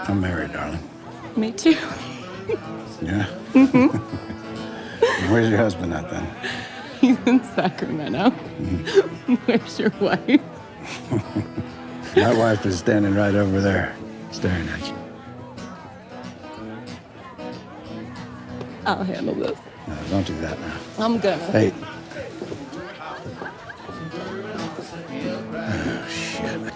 I'm married, darling. Me too. Yeah? Where's your husband at then? He's in Sacramento. Where's your wife? My wife is standing right over there, staring at you. I'll handle this. No, don't do that now. I'm gonna. Hey. Oh, shit.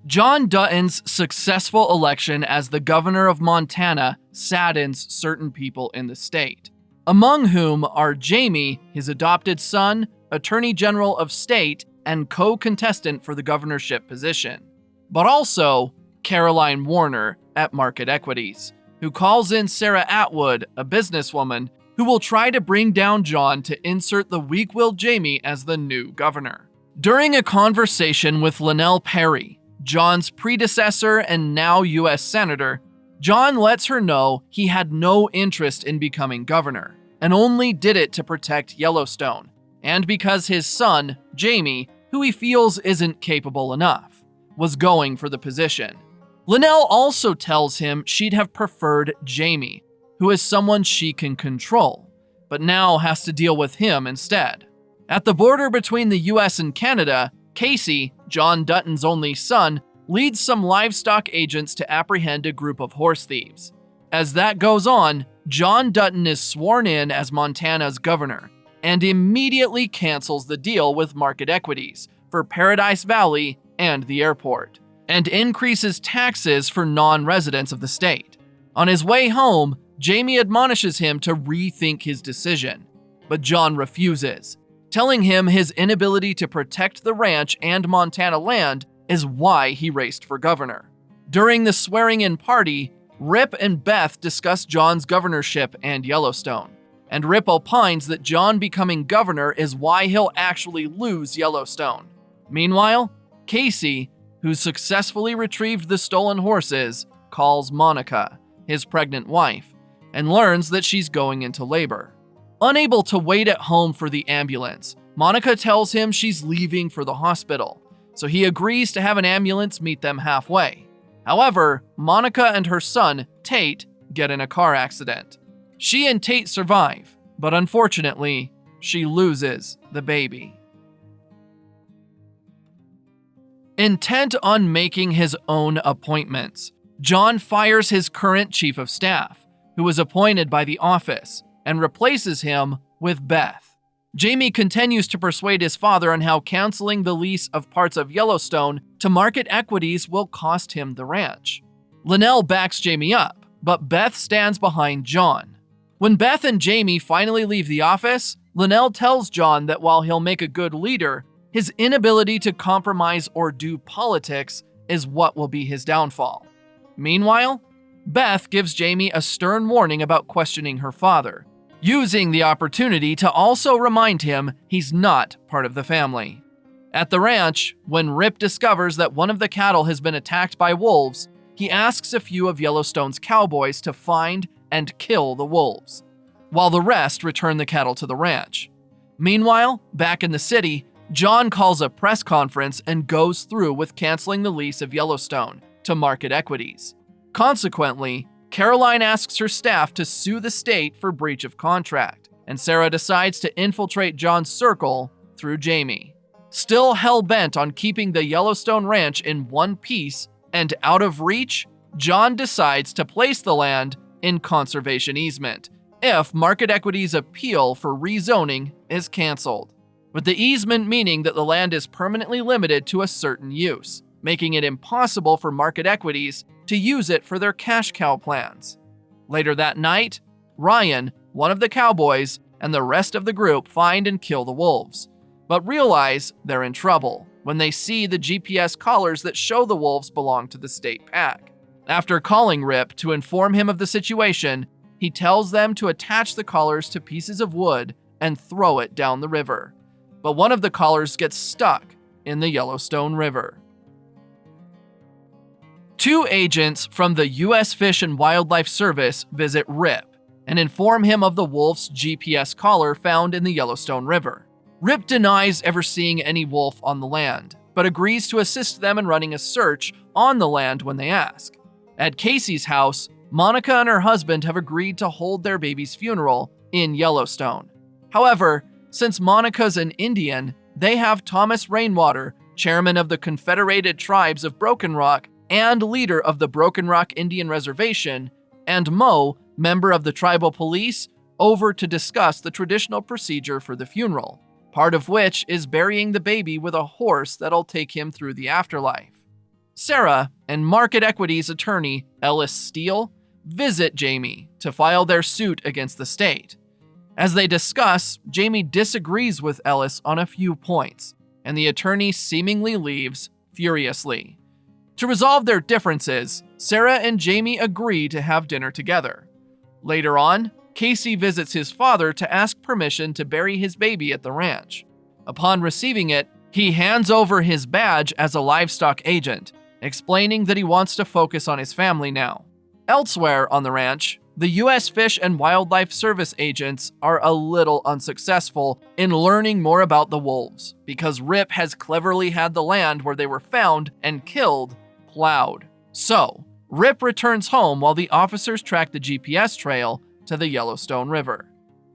John Dutton's successful election as the governor of Montana saddens certain people in the state, among whom are Jamie, his adopted son, Attorney General of State, and co-contestant for the governorship position, but also Caroline Warner at Market Equities, who calls in Sarah Atwood, a businesswoman, who will try to bring down John to insert the weak-willed Jamie as the new governor. During a conversation with Linnell Perry, John's predecessor and now U.S. Senator, John lets her know he had no interest in becoming governor, and only did it to protect Yellowstone, and because his son, Jamie, who he feels isn't capable enough, was going for the position. Linnell also tells him she'd have preferred Jamie, who is someone she can control, but now has to deal with him instead. At the border between the US and Canada, Casey, John Dutton's only son, leads some livestock agents to apprehend a group of horse thieves. As that goes on, John Dutton is sworn in as Montana's governor and immediately cancels the deal with Market Equities for Paradise Valley and the airport, and increases taxes for non-residents of the state. On his way home, Jamie admonishes him to rethink his decision, but John refuses, telling him his inability to protect the ranch and Montana land is why he raced for governor. During the swearing-in party, Rip and Beth discuss John's governorship and Yellowstone, and Rip opines that John becoming governor is why he'll actually lose Yellowstone. Meanwhile, Casey, who successfully retrieved the stolen horses, calls Monica, his pregnant wife, and learns that she's going into labor. Unable to wait at home for the ambulance, Monica tells him she's leaving for the hospital, so he agrees to have an ambulance meet them halfway. However, Monica and her son, Tate, get in a car accident. She and Tate survive, but unfortunately, she loses the baby. Intent on making his own appointments, John fires his current chief of staff, who was appointed by the office, and replaces him with Beth. Jamie continues to persuade his father on how canceling the lease of parts of Yellowstone to Market Equities will cost him the ranch. Linnell backs Jamie up, but Beth stands behind John. When Beth and Jamie finally leave the office, Linnell tells John that while he'll make a good leader, his inability to compromise or do politics is what will be his downfall. Meanwhile, Beth gives Jamie a stern warning about questioning her father, using the opportunity to also remind him he's not part of the family. At the ranch, when Rip discovers that one of the cattle has been attacked by wolves, he asks a few of Yellowstone's cowboys to find and kill the wolves, while the rest return the cattle to the ranch. Meanwhile, back in the city, John calls a press conference and goes through with canceling the lease of Yellowstone to Market Equities. Consequently, Caroline asks her staff to sue the state for breach of contract, and Sarah decides to infiltrate John's circle through Jamie. Still hell-bent on keeping the Yellowstone Ranch in one piece and out of reach, John decides to place the land in conservation easement if Market Equities' appeal for rezoning is canceled, with the easement meaning that the land is permanently limited to a certain use, making it impossible for Market Equities to use it for their cash cow plans. Later that night, Ryan, one of the cowboys, and the rest of the group find and kill the wolves, but realize they're in trouble when they see the GPS collars that show the wolves belong to the state pack. After calling Rip to inform him of the situation, he tells them to attach the collars to pieces of wood and throw it down the river, but one of the collars gets stuck in the Yellowstone River. Two agents from the U.S. Fish and Wildlife Service visit Rip, and inform him of the wolf's GPS collar found in the Yellowstone River. Rip denies ever seeing any wolf on the land, but agrees to assist them in running a search on the land when they ask. At Casey's house, Monica and her husband have agreed to hold their baby's funeral in Yellowstone. However, since Monica's an Indian, they have Thomas Rainwater, chairman of the Confederated Tribes of Broken Rock and leader of the Broken Rock Indian Reservation, and Mo, member of the tribal police, over to discuss the traditional procedure for the funeral, part of which is burying the baby with a horse that'll take him through the afterlife. Sarah and Market Equities attorney Ellis Steele visit Jamie to file their suit against the state. As they discuss, Jamie disagrees with Ellis on a few points, and the attorney seemingly leaves furiously. To resolve their differences, Sarah and Jamie agree to have dinner together. Later on, Casey visits his father to ask permission to bury his baby at the ranch. Upon receiving it, he hands over his badge as a livestock agent, explaining that he wants to focus on his family now. Elsewhere on the ranch, the U.S. Fish and Wildlife Service agents are a little unsuccessful in learning more about the wolves because Rip has cleverly had the land where they were found and killed plowed. So, Rip returns home while the officers track the GPS trail to the Yellowstone River.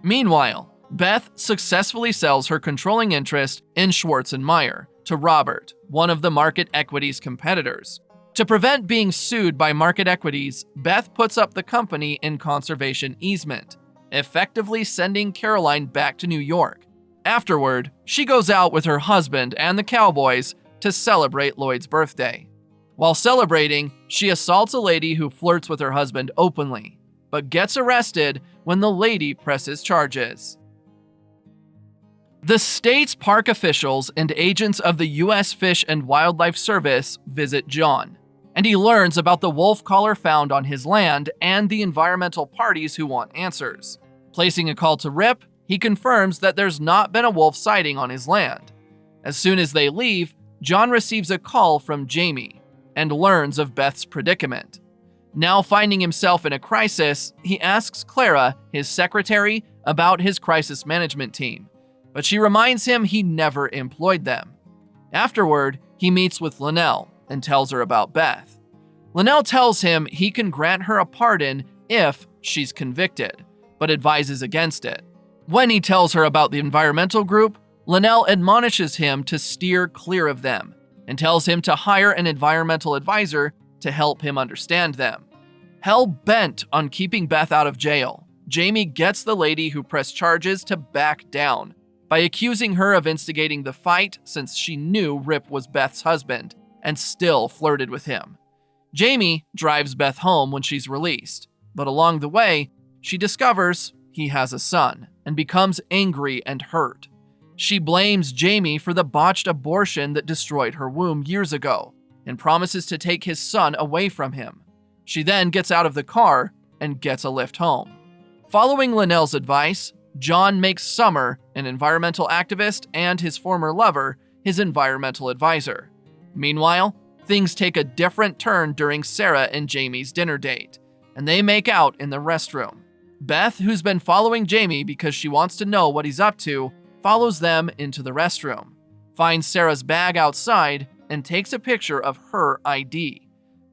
Meanwhile, Beth successfully sells her controlling interest in Schwartz and Meyer to Robert, one of the Market Equities competitors. To prevent being sued by Market Equities, Beth puts up the company in conservation easement, effectively sending Caroline back to New York. Afterward, she goes out with her husband and the cowboys to celebrate Lloyd's birthday. While celebrating, she assaults a lady who flirts with her husband openly, but gets arrested when the lady presses charges. The state's park officials and agents of the U.S. Fish and Wildlife Service visit John, and he learns about the wolf collar found on his land and the environmental parties who want answers. Placing a call to Rip, he confirms that there's not been a wolf sighting on his land. As soon as they leave, John receives a call from Jamie and learns of Beth's predicament. Now finding himself in a crisis, he asks Clara, his secretary, about his crisis management team, but she reminds him he never employed them. Afterward, he meets with Linnell and tells her about Beth. Linnell tells him he can grant her a pardon if she's convicted, but advises against it. When he tells her about the environmental group, Linnell admonishes him to steer clear of them and tells him to hire an environmental advisor to help him understand them. Hell-bent on keeping Beth out of jail, Jamie gets the lady who pressed charges to back down by accusing her of instigating the fight since she knew Rip was Beth's husband and still flirted with him. Jamie drives Beth home when she's released, but along the way, she discovers he has a son and becomes angry and hurt. She blames Jamie for the botched abortion that destroyed her womb years ago and promises to take his son away from him. She then gets out of the car and gets a lift home. Following Linnell's advice, John makes Summer, an environmental activist, and his former lover, his environmental advisor. Meanwhile, things take a different turn during Sarah and Jamie's dinner date, and they make out in the restroom. Beth, who's been following Jamie because she wants to know what he's up to, follows them into the restroom, finds Sarah's bag outside, and takes a picture of her ID.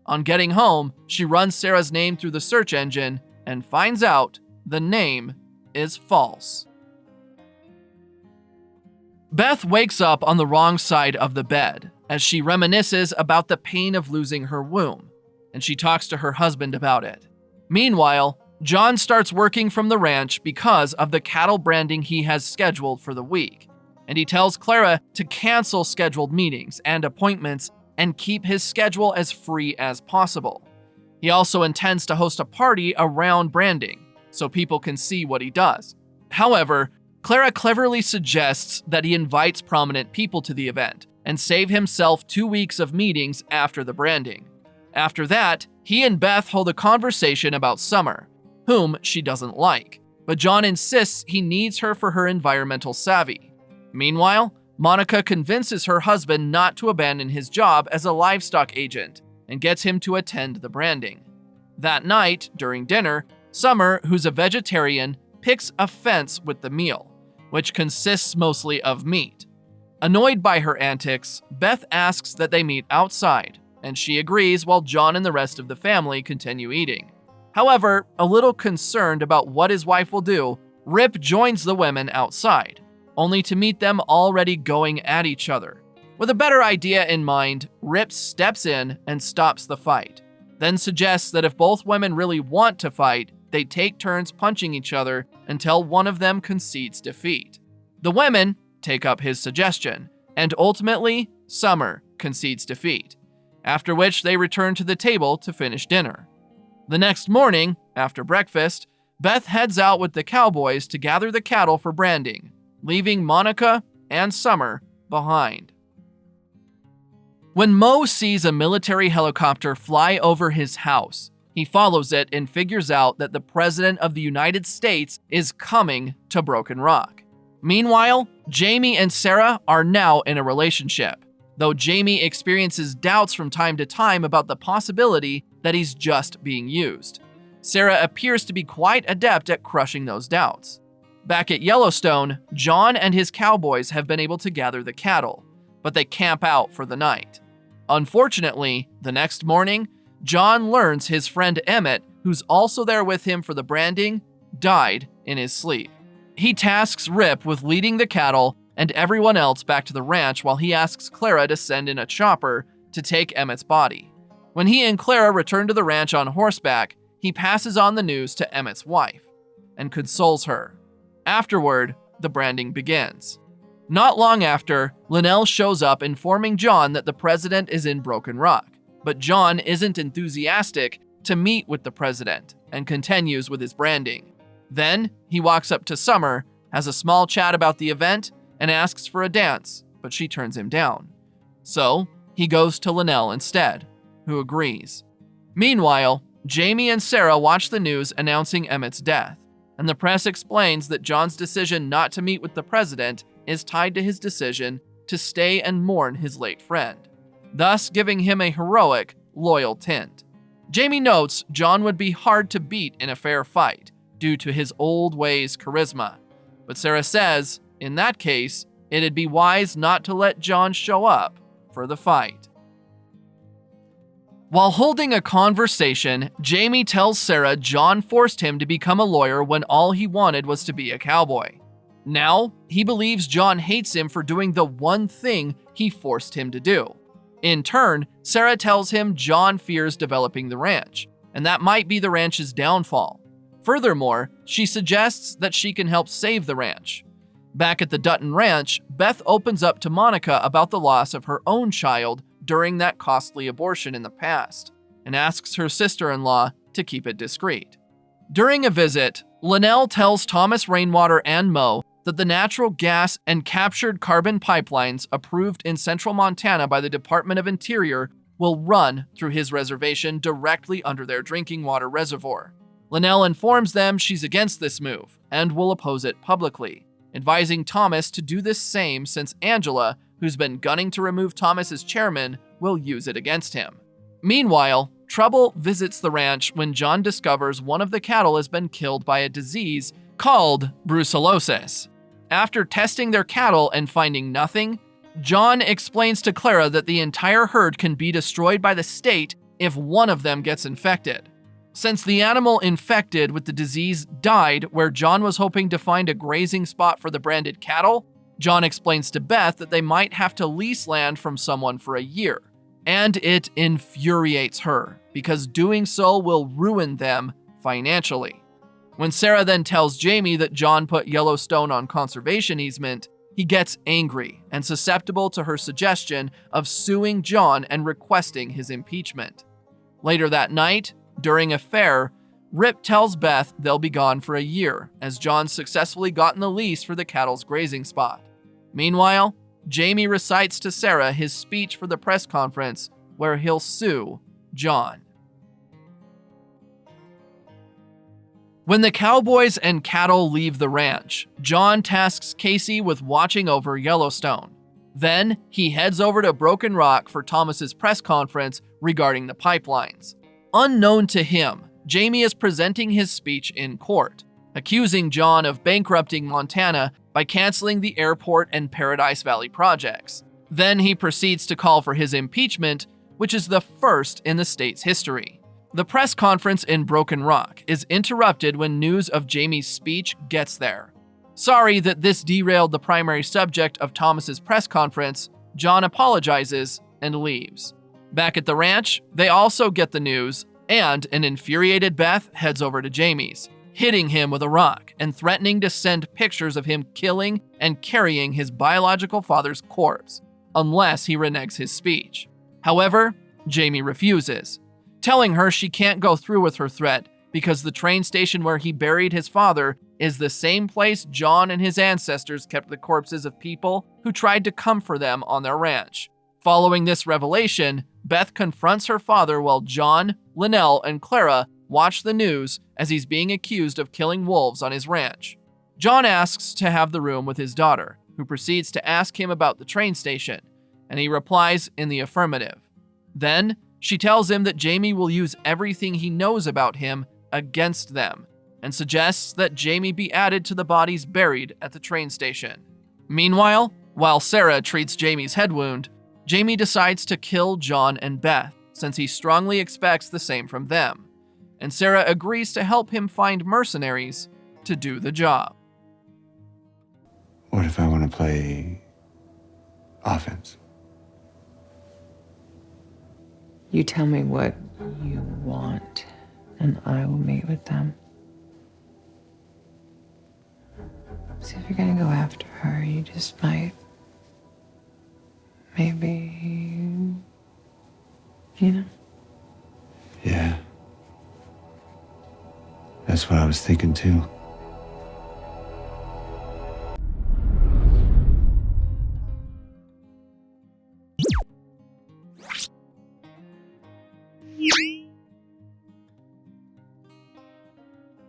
On getting home, she runs Sarah's name through the search engine and finds out the name is false. Beth wakes up on the wrong side of the bed as she reminisces about the pain of losing her womb, and she talks to her husband about it. Meanwhile, John starts working from the ranch because of the cattle branding he has scheduled for the week, and he tells Clara to cancel scheduled meetings and appointments and keep his schedule as free as possible. He also intends to host a party around branding so people can see what he does. However, Clara cleverly suggests that he invites prominent people to the event and save himself 2 weeks of meetings after the branding. After that, he and Beth hold a conversation about Summer, whom she doesn't like, but John insists he needs her for her environmental savvy. Meanwhile, Monica convinces her husband not to abandon his job as a livestock agent and gets him to attend the branding. That night, during dinner, Summer, who's a vegetarian, picks a fence with the meal, which consists mostly of meat. Annoyed by her antics, Beth asks that they meet outside, and she agrees while John and the rest of the family continue eating. However, a little concerned about what his wife will do, Rip joins the women outside, only to meet them already going at each other. With a better idea in mind, Rip steps in and stops the fight, then suggests that if both women really want to fight, they take turns punching each other until one of them concedes defeat. The women take up his suggestion, and ultimately, Summer concedes defeat, after which they return to the table to finish dinner. The next morning, after breakfast, Beth heads out with the cowboys to gather the cattle for branding, leaving Monica and Summer behind. When Mo sees a military helicopter fly over his house, he follows it and figures out that the President of the United States is coming to Broken Rock. Meanwhile, Jamie and Sarah are now in a relationship, though Jamie experiences doubts from time to time about the possibility that he's just being used. Sarah appears to be quite adept at crushing those doubts. Back at Yellowstone, John and his cowboys have been able to gather the cattle, but they camp out for the night. Unfortunately, the next morning, John learns his friend Emmett, who's also there with him for the branding, died in his sleep. He tasks Rip with leading the cattle and everyone else back to the ranch while he asks Clara to send in a chopper to take Emmett's body. When he and Clara return to the ranch on horseback, he passes on the news to Emmett's wife and consoles her. Afterward, the branding begins. Not long after, Linnell shows up informing John that the president is in Broken Rock, but John isn't enthusiastic to meet with the president and continues with his branding. Then, he walks up to Summer, has a small chat about the event, and asks for a dance, but she turns him down. So, he goes to Linnell instead, who agrees. Meanwhile, Jamie and Sarah watch the news announcing Emmett's death, and the press explains that John's decision not to meet with the president is tied to his decision to stay and mourn his late friend, thus giving him a heroic, loyal tint. Jamie notes John would be hard to beat in a fair fight due to his old ways charisma, but Sarah says, in that case, it'd be wise not to let John show up for the fight. While holding a conversation, Jamie tells Sarah John forced him to become a lawyer when all he wanted was to be a cowboy. Now, he believes John hates him for doing the one thing he forced him to do. In turn, Sarah tells him John fears developing the ranch, and that might be the ranch's downfall. Furthermore, she suggests that she can help save the ranch. Back at the Dutton Ranch, Beth opens up to Monica about the loss of her own child during that costly abortion in the past, and asks her sister-in-law to keep it discreet. During a visit, Linnell tells Thomas Rainwater and Mo that the natural gas and captured carbon pipelines approved in central Montana by the Department of Interior will run through his reservation directly under their drinking water reservoir. Linnell informs them she's against this move and will oppose it publicly, advising Thomas to do the same since Angela, who's been gunning to remove Thomas as chairman, will use it against him. Meanwhile, trouble visits the ranch when John discovers one of the cattle has been killed by a disease called brucellosis. After testing their cattle and finding nothing, John explains to Clara that the entire herd can be destroyed by the state if one of them gets infected. Since the animal infected with the disease died where John was hoping to find a grazing spot for the branded cattle, John explains to Beth that they might have to lease land from someone for a year. And it infuriates her, because doing so will ruin them financially. When Sarah then tells Jamie that John put Yellowstone on conservation easement, he gets angry and susceptible to her suggestion of suing John and requesting his impeachment. Later that night, during a fair, Rip tells Beth they'll be gone for a year, as John's successfully gotten the lease for the cattle's grazing spot. Meanwhile, Jamie recites to Sarah his speech for the press conference where he'll sue John. When the cowboys and cattle leave the ranch, John tasks Casey with watching over Yellowstone. Then, he heads over to Broken Rock for Thomas's press conference regarding the pipelines. Unknown to him, Jamie is presenting his speech in court, accusing John of bankrupting Montana by canceling the airport and Paradise Valley projects. Then he proceeds to call for his impeachment, which is the first in the state's history. The press conference in Broken Rock is interrupted when news of Jamie's speech gets there. Sorry that this derailed the primary subject of Thomas's press conference, John apologizes and leaves. Back at the ranch, they also get the news, and an infuriated Beth heads over to Jamie's, hitting him with a rock and threatening to send pictures of him killing and carrying his biological father's corpse, unless he reneges his speech. However, Jamie refuses, telling her she can't go through with her threat because the train station where he buried his father is the same place John and his ancestors kept the corpses of people who tried to come for them on their ranch. Following this revelation, Beth confronts her father while John, Linnell, and Clara watch the news as he's being accused of killing wolves on his ranch. John asks to have the room with his daughter, who proceeds to ask him about the train station, and he replies in the affirmative. Then, she tells him that Jamie will use everything he knows about him against them, and suggests that Jamie be added to the bodies buried at the train station. Meanwhile, while Sarah treats Jamie's head wound, Jamie decides to kill John and Beth, since he strongly expects the same from them, and Sarah agrees to help him find mercenaries to do the job. What if I want to play offense? You tell me what you want, and I will meet with them. See, if you're gonna go after her, you just might. Maybe. You know? Yeah. That's what I was thinking too.